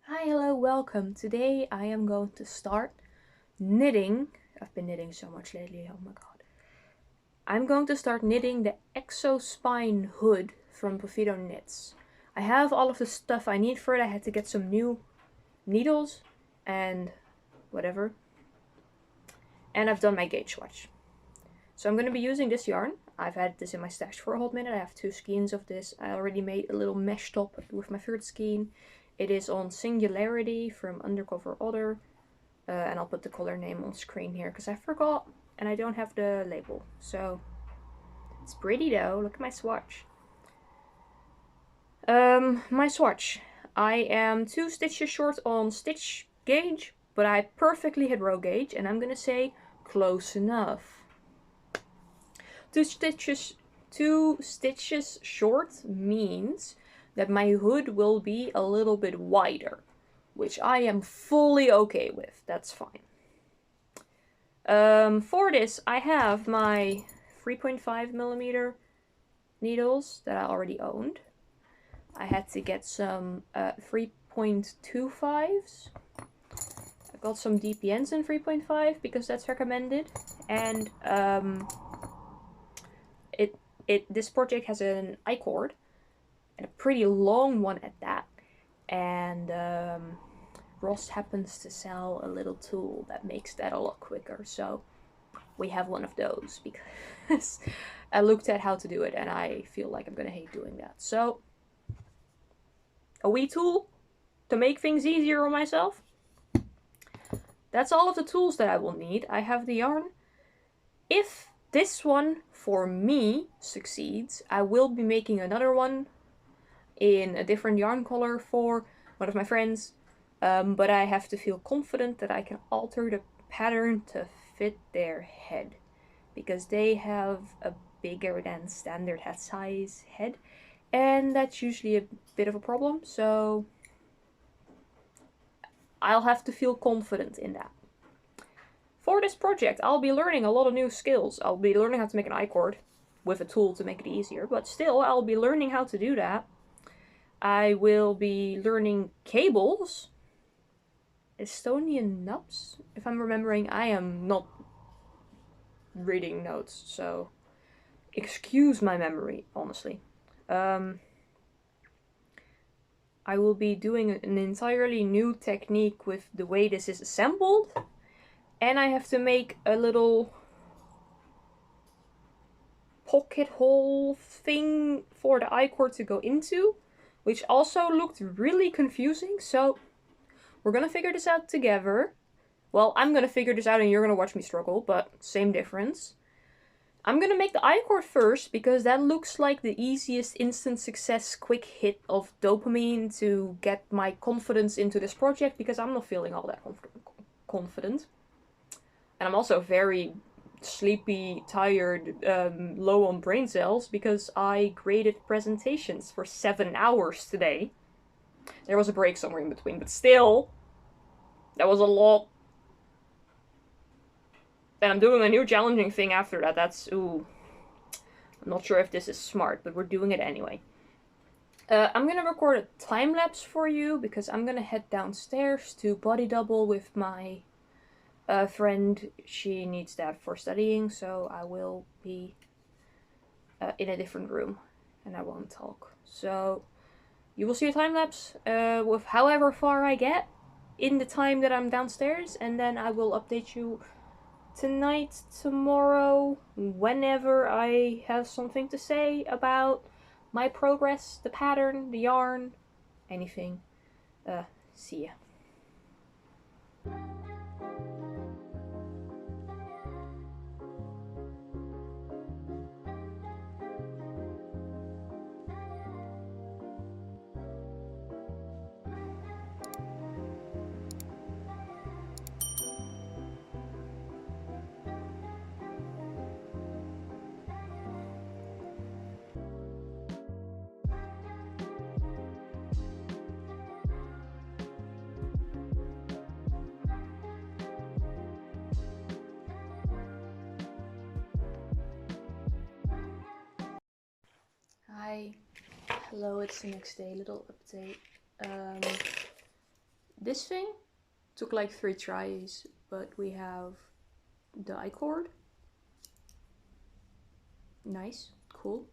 Hi, hello, welcome. Today I am going to start knitting. I've been knitting so much lately, oh my god. I'm going to start knitting the exospine hood from Pufidoknits. I have all of the stuff I need for it. I had to get some new needles and whatever. And I've done my gauge swatch. So I'm going to be using this yarn. I've had this in my stash for a hot minute. I have 2 skeins of this. I already made a little mesh top with my third skein. It is on Singularity from Undercover Otter. And I'll put the color name on screen here because I forgot and I don't have the label. So it's pretty though. Look at my swatch. My swatch. I am 2 stitches short on stitch gauge, but I perfectly hit row gauge, and I'm gonna say close enough. 2 stitches short means that my hood will be a little bit wider, which I am fully okay with. That's fine. For this, I have my 3.5mm needles that I already owned. I had to get some 3.25s. I got some DPNs in 3.5 because that's recommended. And this project has an I-cord, and a pretty long one at that. And Ross happens to sell a little tool that makes that a lot quicker, so we have one of those because I looked at how to do it and I feel like I'm gonna hate doing that. So a wee tool to make things easier on myself. That's all of the tools that I will need. I have the yarn. If this one for me succeeds, I will be making another one in a different yarn color for one of my friends. But I have to feel confident that I can alter the pattern to fit their head, because they have a bigger than standard head size head, and that's usually a bit of a problem, so I'll have to feel confident in that. For this project, I'll be learning a lot of new skills. I'll be learning how to make an I-cord with a tool to make it easier, but still, I'll be learning how to do that. I will be learning cables. Estonian nubs? If I'm remembering, I am not reading notes, so excuse my memory, honestly. I will be doing an entirely new technique with the way this is assembled, and I have to make a little pocket hole thing for the I-cord to go into, which also looked really confusing, so we're gonna figure this out together. Well, I'm gonna figure this out and you're gonna watch me struggle, but same difference. I'm gonna make the I-cord first because that looks like the easiest instant success quick hit of dopamine to get my confidence into this project, because I'm not feeling all that confident. And I'm also very sleepy, tired, low on brain cells because I graded presentations for 7 hours today. There was a break somewhere in between, but still, that was a lot. And I'm doing a new challenging thing after that. That's, ooh. I'm not sure if this is smart, but we're doing it anyway. I'm gonna record a time lapse for you because I'm gonna head downstairs to body double with my friend. She needs that for studying, so I will be in a different room and I won't talk. So you will see a time lapse with however far I get in the time that I'm downstairs, and then I will update you tonight, tomorrow, whenever I have something to say about my progress, the pattern, the yarn, anything. See ya. Hi. Hello, it's the next day. Little update. This thing took like 3 tries, but we have the I chord. Nice, cool.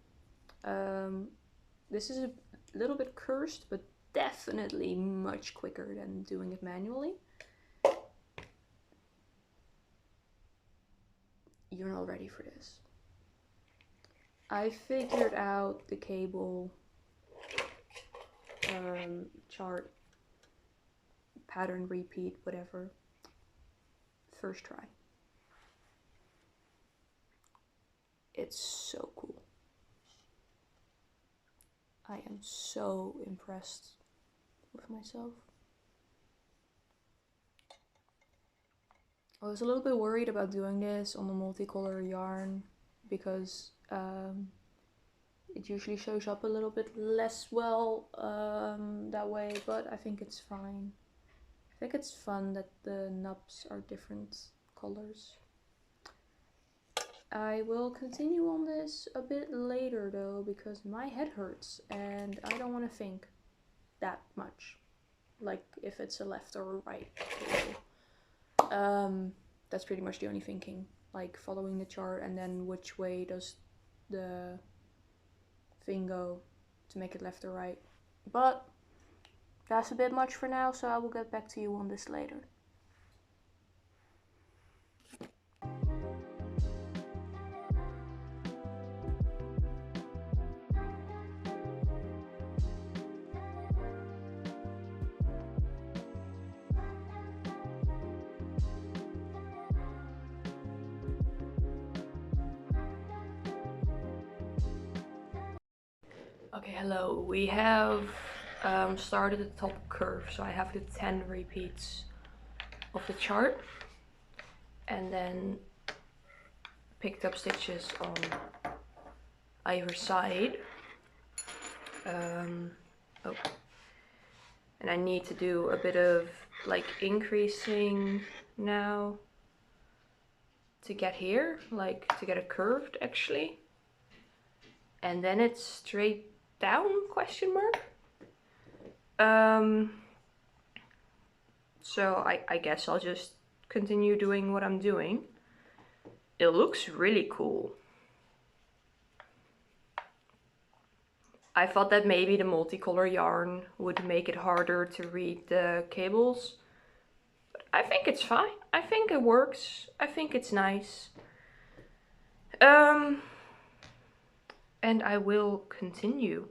This is a little bit cursed, but definitely much quicker than doing it manually. You're not ready for this. I figured out the cable chart, pattern, repeat, whatever, first try. It's so cool. I am so impressed with myself. I was a little bit worried about doing this on the multicolor yarn because it usually shows up a little bit less well that way, but I think it's fine. I think it's fun that the nubs are different colors. I will continue on this a bit later though, because my head hurts and I don't want to think that much, like if it's a left or a right cable. That's pretty much the only thinking, like following the chart and then which way does the thing go to make it left or right. But that's a bit much for now, so I will get back to you on this later. Okay, hello. We have started the top curve, so I have the 10 repeats of the chart and then picked up stitches on either side. Oh, and I need to do a bit of like increasing now to get here, like to get it curved actually, and then it's straight down, question mark. So I guess I'll just continue doing what I'm doing. It looks really cool. I thought that maybe the multicolor yarn would make it harder to read the cables, but I think it's fine. I think it works. I think it's nice. And I will continue.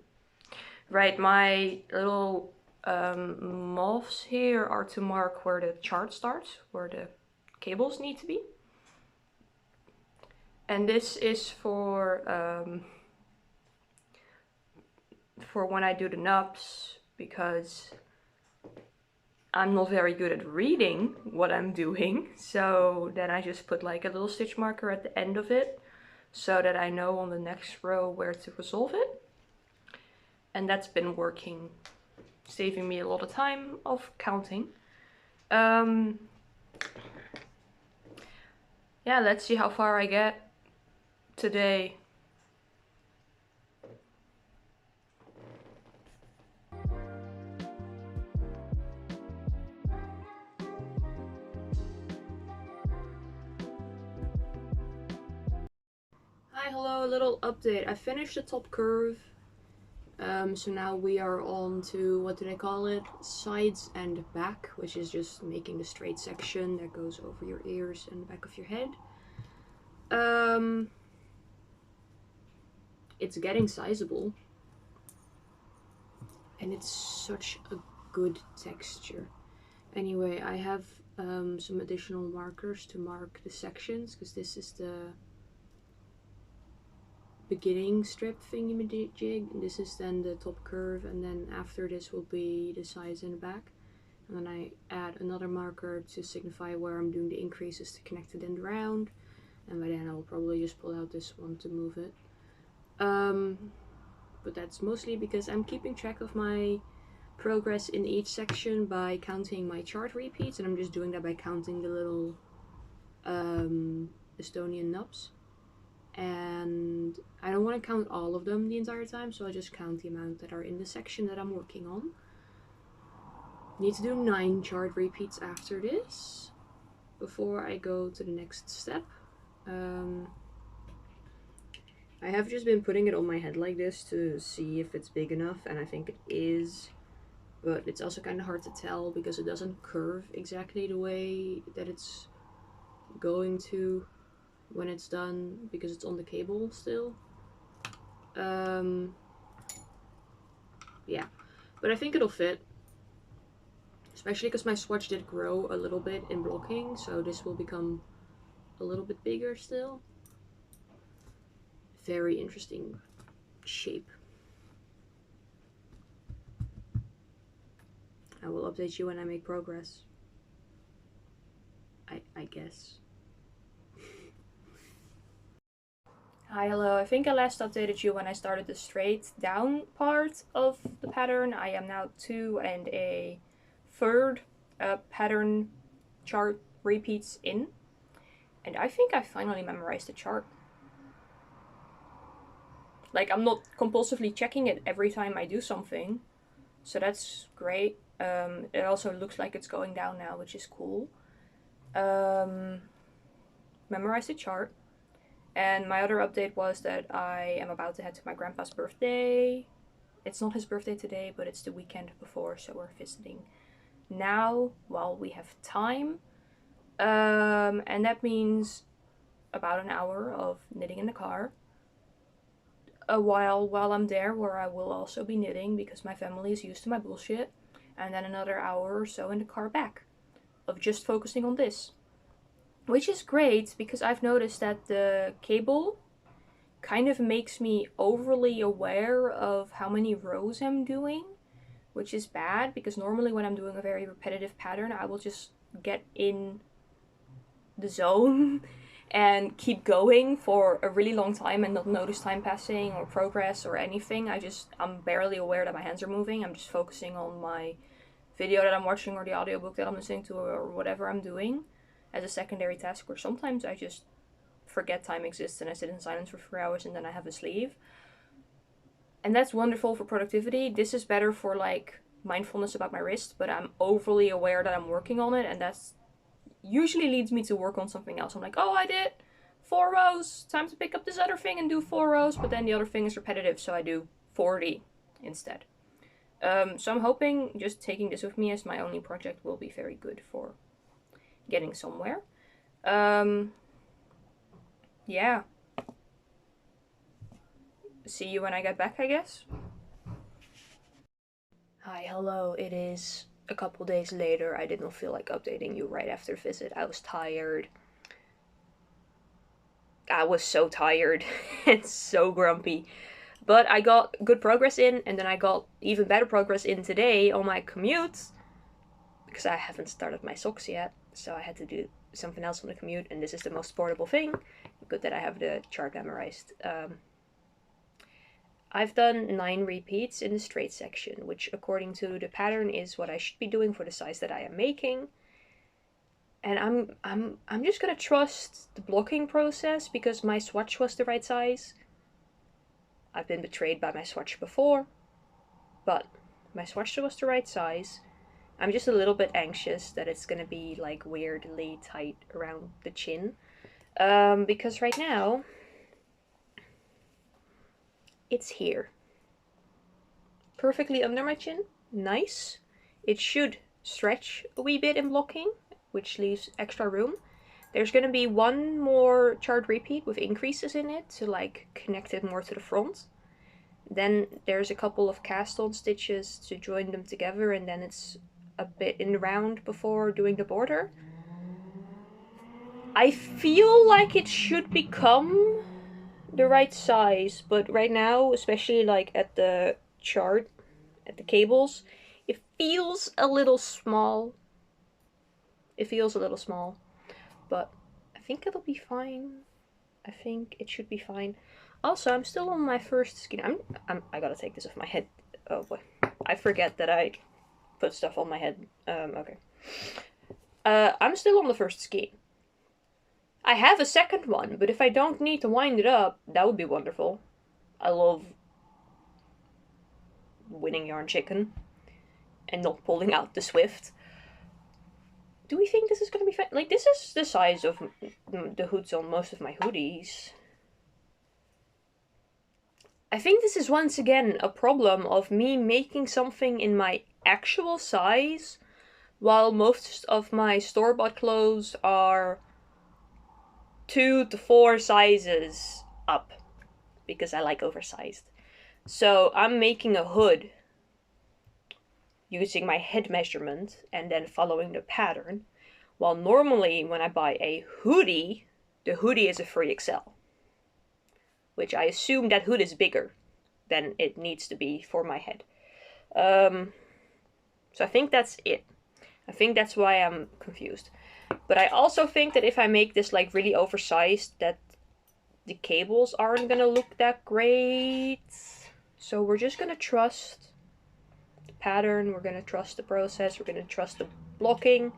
Right, my little moths here are to mark where the chart starts, where the cables need to be. And this is for when I do the nubs, because I'm not very good at reading what I'm doing. So then I just put like a little stitch marker at the end of it so that I know on the next row where to resolve it. And that's been working, saving me a lot of time of counting. Yeah, let's see how far I get today. Hi, hello, a little update. I finished the top curve. So now we are on to, what do they call it? Sides and back, which is just making the straight section that goes over your ears and the back of your head. It's getting sizable. And it's such a good texture. Anyway, I have some additional markers to mark the sections, because this is the beginning strip thingy-majig, and this is then the top curve, and then after this will be the sides and the back. And then I add another marker to signify where I'm doing the increases to connect it in the round, and by then I'll probably just pull out this one to move it. But that's mostly because I'm keeping track of my progress in each section by counting my chart repeats, and I'm just doing that by counting the little Estonian nubs. And I don't want to count all of them the entire time, so I just count the amount that are in the section that I'm working on. Need to do 9 chart repeats after this before I go to the next step. I have just been putting it on my head like this to see if it's big enough, and I think it is, but it's also kind of hard to tell because it doesn't curve exactly the way that it's going to when it's done, because it's on the cable still. Yeah, but I think it'll fit, especially because my swatch did grow a little bit in blocking, so this will become a little bit bigger still. Very interesting shape. I will update you when I make progress. I guess. Hi, hello. I think I last updated you when I started the straight down part of the pattern. I am now 2 1/3 pattern chart repeats in. And I think I finally memorized the chart. Like, I'm not compulsively checking it every time I do something. So that's great. It also looks like it's going down now, which is cool. Memorize the chart. And my other update was that I am about to head to my grandpa's birthday. It's not his birthday today, but it's the weekend before, so we're visiting now while we have time. And that means about an hour of knitting in the car. A while I'm there, where I will also be knitting because my family is used to my bullshit. And then another hour or so in the car back of just focusing on this. Which is great because I've noticed that the cable kind of makes me overly aware of how many rows I'm doing, which is bad because normally when I'm doing a very repetitive pattern, I will just get in the zone and keep going for a really long time and not notice time passing or progress or anything. I'm barely aware that my hands are moving. I'm just focusing on my video that I'm watching or the audiobook that I'm listening to or whatever I'm doing as a secondary task, or sometimes I just forget time exists and I sit in silence for 3 hours and then I have a sleeve. And that's wonderful for productivity. This is better for like mindfulness about my wrist, but I'm overly aware that I'm working on it, and that's usually leads me to work on something else. I'm like, oh, I did 4 rows, time to pick up this other thing and do 4 rows, but then the other thing is repetitive, so I do 40 instead. So I'm hoping just taking this with me as my only project will be very good for getting somewhere. Yeah. See you when I get back, I guess. Hi, hello. It is a couple days later. I did not feel like updating you right after visit. I was tired. I was so tired and so grumpy. But I got good progress in, and then I got even better progress in today on my commute, because I haven't started my socks yet, so I had to do something else on the commute, and this is the most portable thing. Good that I have the chart memorized. I've done 9 repeats in the straight section, which according to the pattern is what I should be doing for the size that I am making. And I'm just gonna trust the blocking process because my swatch was the right size. I've been betrayed by my swatch before, but my swatch was the right size. I'm just a little bit anxious that it's gonna be like weirdly tight around the chin, because right now it's here, perfectly under my chin. Nice. It should stretch a wee bit in blocking, which leaves extra room. There's gonna be one more chart repeat with increases in it to like connect it more to the front. Then there's a couple of cast on stitches to join them together, and then it's a bit in the round before doing the border. I feel like it should become the right size, but right now, especially like at the chart, at the cables, it feels a little small. It feels a little small, but I think it'll be fine. I think it should be fine. Also, I'm still on my first skein. I gotta take this off my head. Oh boy, I forget that I put stuff on my head. Okay. I'm still on the first skein. I have a second one, but if I don't need to wind it up, that would be wonderful. I love winning yarn chicken. and not pulling out the Swift. Do we think this is going to be fine? Like, this is the size of the hoods on most of my hoodies. I think this is once again a problem of me making something in my actual size, while most of my store-bought clothes are 2 to 4 sizes up, because I like oversized. So I'm making a hood using my head measurement and then following the pattern, while normally when I buy a hoodie, the hoodie is a 3XL, which I assume that hood is bigger than it needs to be for my head. So I think that's it. I think that's why I'm confused. But I also think that if I make this like really oversized, that the cables aren't gonna look that great. So we're just gonna trust the pattern, we're gonna trust the process, we're gonna trust the blocking,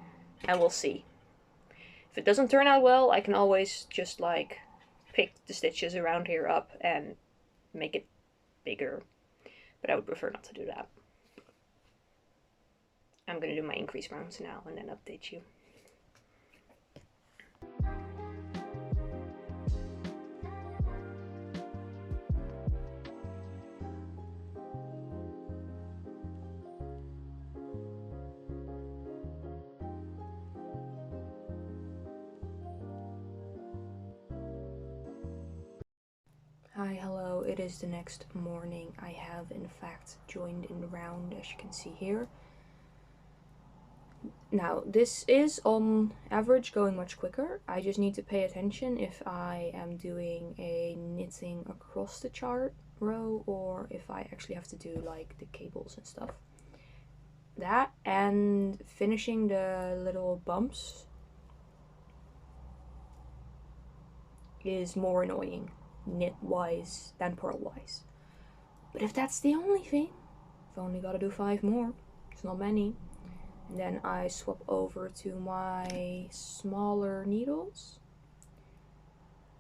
and we'll see. If it doesn't turn out well, I can always just like pick the stitches around here up and make it bigger. But I would prefer not to do that. I'm gonna do my increase rounds now and then update you. Hi, hello, it is the next morning. I have in fact joined in the round, as you can see here. Now, this is on average going much quicker. I just need to pay attention if I am doing a knitting across the chart row or if I actually have to do like the cables and stuff. That and finishing the little bumps is more annoying knit-wise than purl-wise. But if that's the only thing, I've only got to do 5 more. It's not many. And then I swap over to my smaller needles.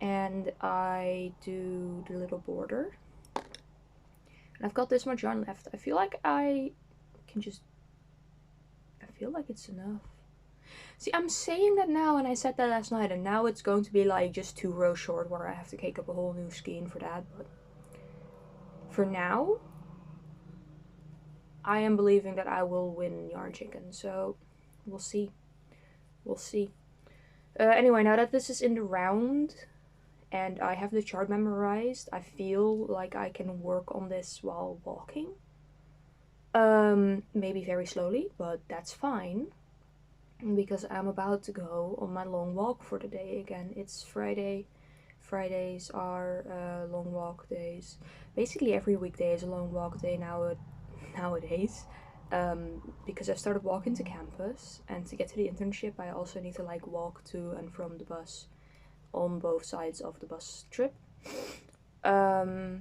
And I do the little border. And I've got this much yarn left. I feel like I can just... I feel like it's enough. See, I'm saying that now, and I said that last night, and now it's going to be like just 2 rows short where I have to cake up a whole new skein for that. But for now, I am believing that I will win Yarn Chicken, so we'll see. We'll see. Anyway, now that this is in the round and I have the chart memorized, I feel like I can work on this while walking. Maybe very slowly, but that's fine. Because I'm about to go on my long walk for the day again. It's Friday. Fridays are long walk days. Basically every weekday is a long walk day nowadays. Because I've started walking to campus, and to get to the internship I also need to like walk to and from the bus on both sides of the bus trip. But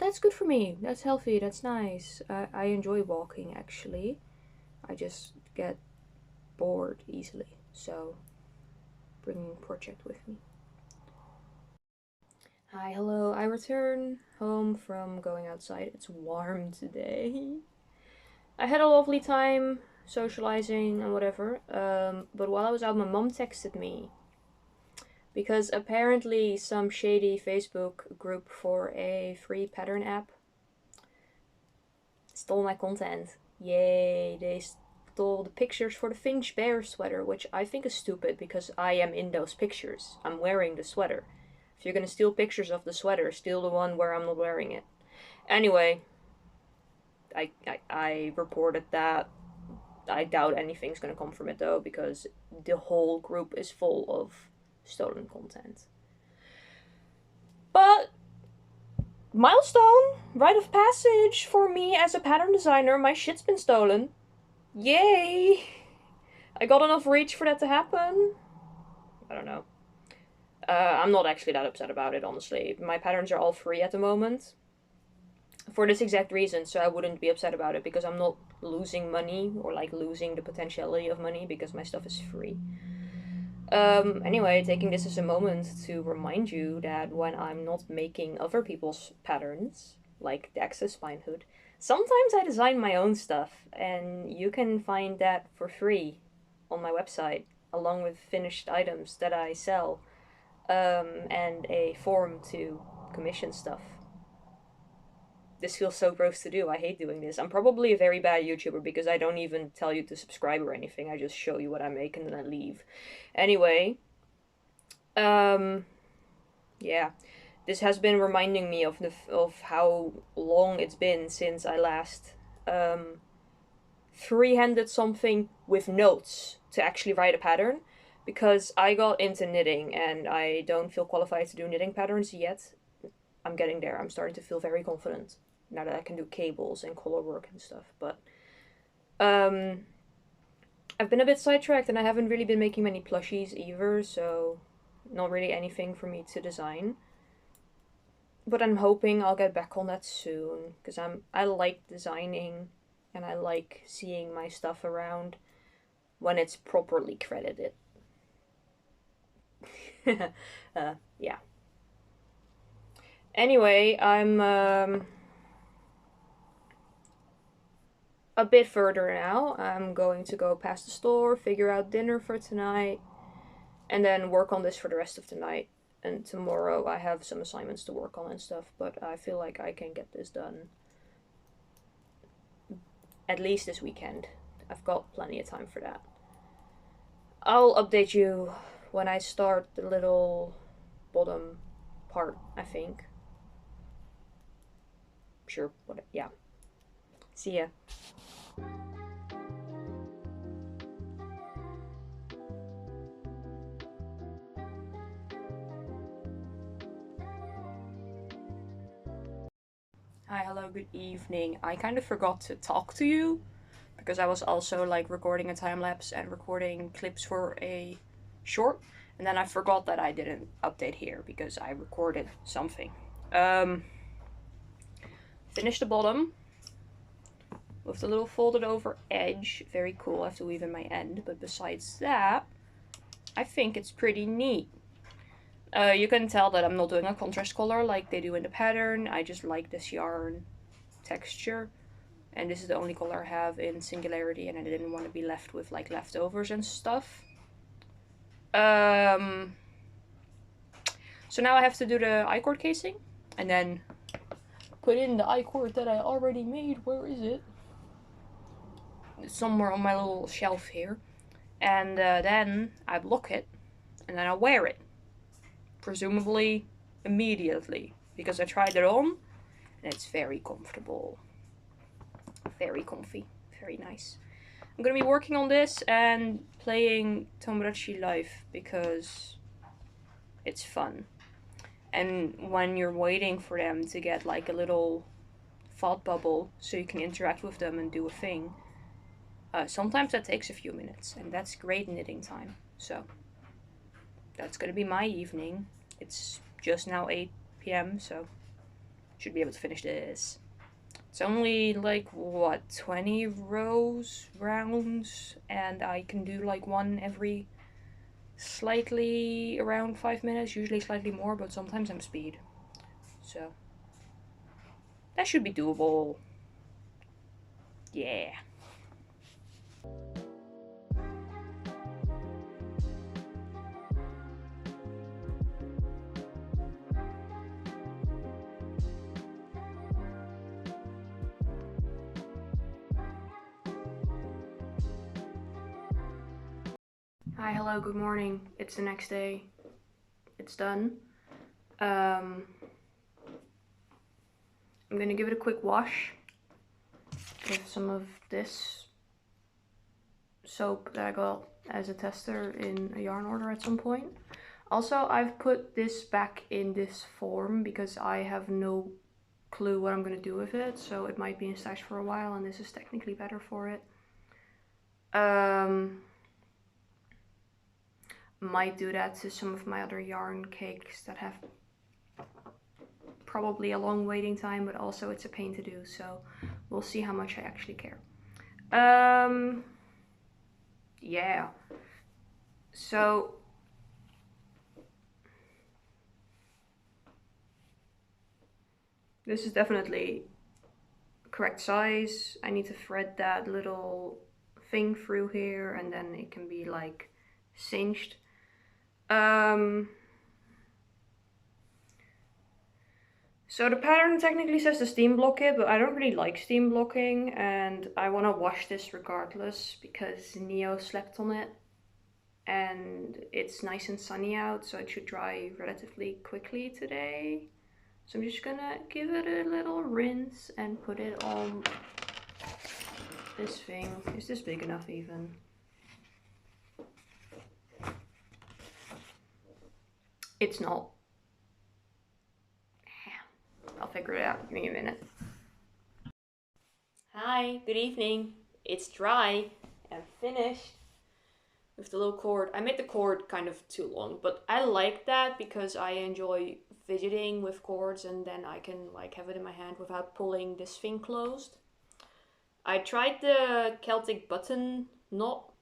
that's good for me. That's healthy. That's nice. I enjoy walking actually. I just get bored easily, so bringing project with me. Hi, hello. I return home from going outside. It's warm today. I had a lovely time socializing and whatever, but while I was out, my mom texted me because apparently some shady Facebook group for a free pattern app stole my content. Yay, they stole the pictures for the Finch Bear sweater, which I think is stupid because I am in those pictures. I'm wearing the sweater. If you're gonna steal pictures of the sweater, steal the one where I'm not wearing it. Anyway, I reported that. I doubt anything's gonna come from it though, because the whole group is full of stolen content. But milestone, rite of passage for me as a pattern designer. My shit's been stolen. Yay! I got enough reach for that to happen. I don't know. I'm not actually that upset about it, honestly. My patterns are all free at the moment. For this exact reason, so I wouldn't be upset about it, because I'm not losing money, or like losing the potentiality of money, because my stuff is free. Anyway, taking this as a moment to remind you that when I'm not making other people's patterns, like the exospine hood, Sometimes I design my own stuff, and you can find that for free on my website, along with finished items that I sell, and a form to commission stuff. This feels so gross to do. I hate doing this. I'm probably a very bad YouTuber because I don't even tell you to subscribe or anything. I just show you what I make and then I leave. Anyway, yeah. This has been reminding me of how long it's been since I last freehanded something with notes to actually write a pattern, because I got into knitting and I don't feel qualified to do knitting patterns yet. I'm getting there. I'm starting to feel very confident now that I can do cables and color work and stuff. But I've been a bit sidetracked and I haven't really been making many plushies either, so not really anything for me to design. But I'm hoping I'll get back on that soon, because I like designing and I like seeing my stuff around when it's properly credited. Yeah. Anyway, I'm a bit further now. I'm going to go past the store, figure out dinner for tonight, and then work on this for the rest of the night. And tomorrow I have some assignments to work on and stuff, but I feel like I can get this done at least this weekend. I've got plenty of time for that. I'll update you when I start the little bottom part, I think. Sure, what? Yeah. See ya. Hi, hello, good evening. I kind of forgot to talk to you because I was also like recording a time lapse and recording clips for a short, and then I forgot that I didn't update here because I recorded something. Finished the bottom with the little folded over edge. Very cool. I have to weave in my end, but besides that, I think it's pretty neat. You can tell that I'm not doing a contrast color like they do in the pattern. I just like this yarn texture, and this is the only color I have in Singularity, and I didn't want to be left with like leftovers and stuff. So now I have to do the I-cord casing and then put in the I-cord that I already made. Where is it? It's somewhere on my little shelf here. And then I block it and then I wear it. Presumably immediately, because I tried it on and it's very comfortable. Very comfy. Very nice. I'm gonna be working on this and playing Tomodachi Life because it's fun. And when you're waiting for them to get like a little thought bubble so you can interact with them and do a thing, sometimes that takes a few minutes, and that's great knitting time. So that's gonna be my evening. It's just now 8 p.m, so should be able to finish this. It's only like, what, 20 rounds, and I can do like one every slightly around 5 minutes, usually slightly more, but sometimes I'm speed. So that should be doable. Yeah. Hi, hello, good morning. It's the next day. It's done. I'm gonna give it a quick wash with some of this soap that I got as a tester in a yarn order at some point. Also, I've put this back in this form because I have no clue what I'm gonna do with it, so it might be in stash for a while, and this is technically better for it. Might do that to some of my other yarn cakes that have probably a long waiting time, but also it's a pain to do, so we'll see how much I actually care. Yeah. So this is definitely correct size. I need to thread that little thing through here and then it can be like cinched. So the pattern technically says to steam block it, but I don't really like steam blocking and I want to wash this regardless because Neo slept on it and it's nice and sunny out, so it should dry relatively quickly today. So I'm just gonna give it a little rinse and put it on this thing. Is this big enough even? It's not. I'll figure it out. Give me a minute. Hi, good evening. It's dry and finished with the little cord. I made the cord kind of too long, but I like that because I enjoy fidgeting with cords and then I can like have it in my hand without pulling this thing closed. I tried the Celtic button knot.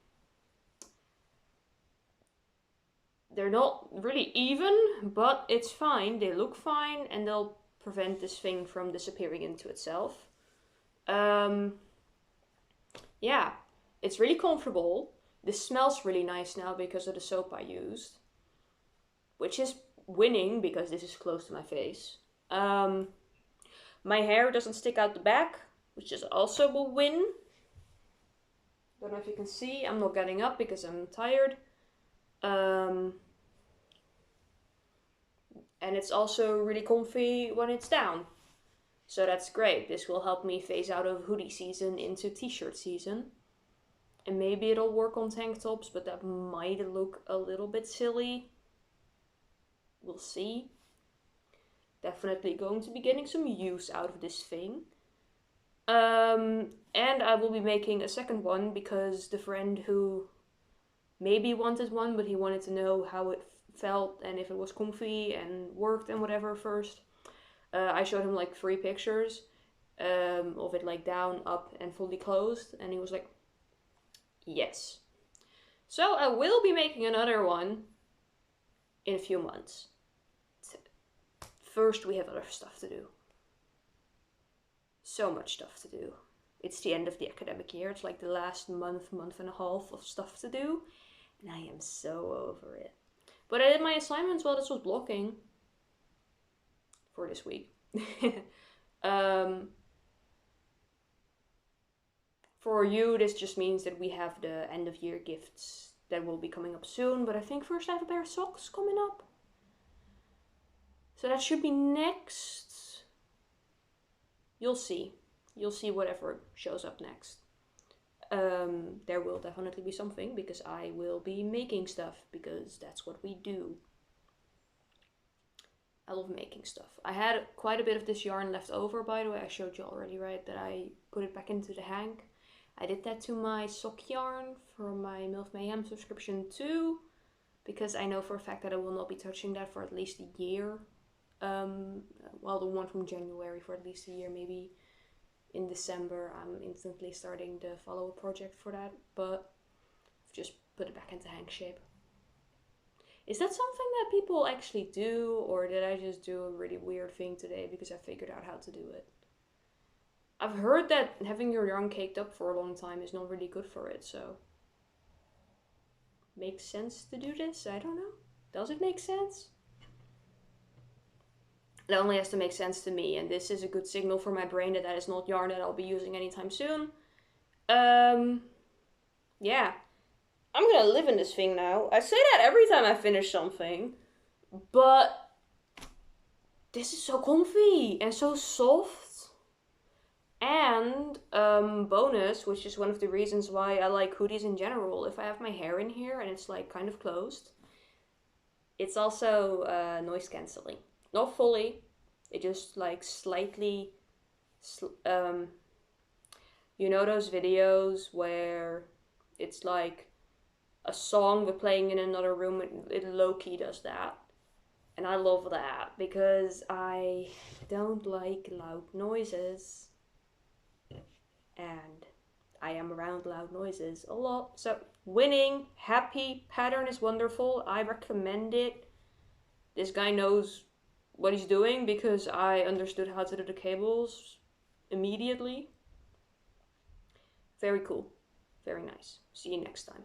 They're not really even, but it's fine. They look fine and they'll prevent this thing from disappearing into itself. Yeah, it's really comfortable. This smells really nice now because of the soap I used, which is winning because this is close to my face. My hair doesn't stick out the back, which is also a win. Don't know if you can see, I'm not getting up because I'm tired. And it's also really comfy when it's down. So that's great. This will help me phase out of hoodie season into t-shirt season. And maybe it'll work on tank tops, but that might look a little bit silly. We'll see. Definitely going to be getting some use out of this thing. And I will be making a second one because the friend who maybe wanted one, but he wanted to know how it felt and if it was comfy and worked and whatever first. I showed him like 3 pictures of it like down, up and fully closed, and he was like, yes. So I will be making another one in a few months. First we have other stuff to do. So much stuff to do. It's the end of the academic year. It's like the last month and a half of stuff to do. And I am so over it. But I did my assignments while this was blocking. For this week. For you, this just means that we have the end of year gifts that will be coming up soon. But I think first I have a pair of socks coming up. So that should be next. You'll see. You'll see whatever shows up next. There will definitely be something because I will be making stuff because that's what we do. I love making stuff. I had quite a bit of this yarn left over, by the way. I showed you already, right, that I put it back into the hank. I did that to my sock yarn for my MILF Mayhem subscription too, because I know for a fact that I will not be touching that for at least a year. Well, the one from January for at least a year, maybe in December I'm instantly starting the follow-up project for that, but I've just put it back into hank shape. Is that something that people actually do, or did I just do a really weird thing today because I figured out how to do it? I've heard that having your yarn caked up for a long time is not really good for it, so... Makes sense to do this? I don't know. Does it make sense? It only has to make sense to me, and this is a good signal for my brain that that is not yarn that I'll be using anytime soon. Yeah. I'm gonna live in this thing now. I say that every time I finish something, but this is so comfy and so soft. And bonus, which is one of the reasons why I like hoodies in general, if I have my hair in here and it's like kind of closed, it's also noise cancelling. Not fully, it just like slightly, you know those videos where it's like a song but playing in another room, it low-key does that. And I love that because I don't like loud noises. And I am around loud noises a lot. So winning, happy, pattern is wonderful. I recommend it. This guy knows what he's doing because I understood how to do the cables immediately. Very cool. Very nice. See you next time.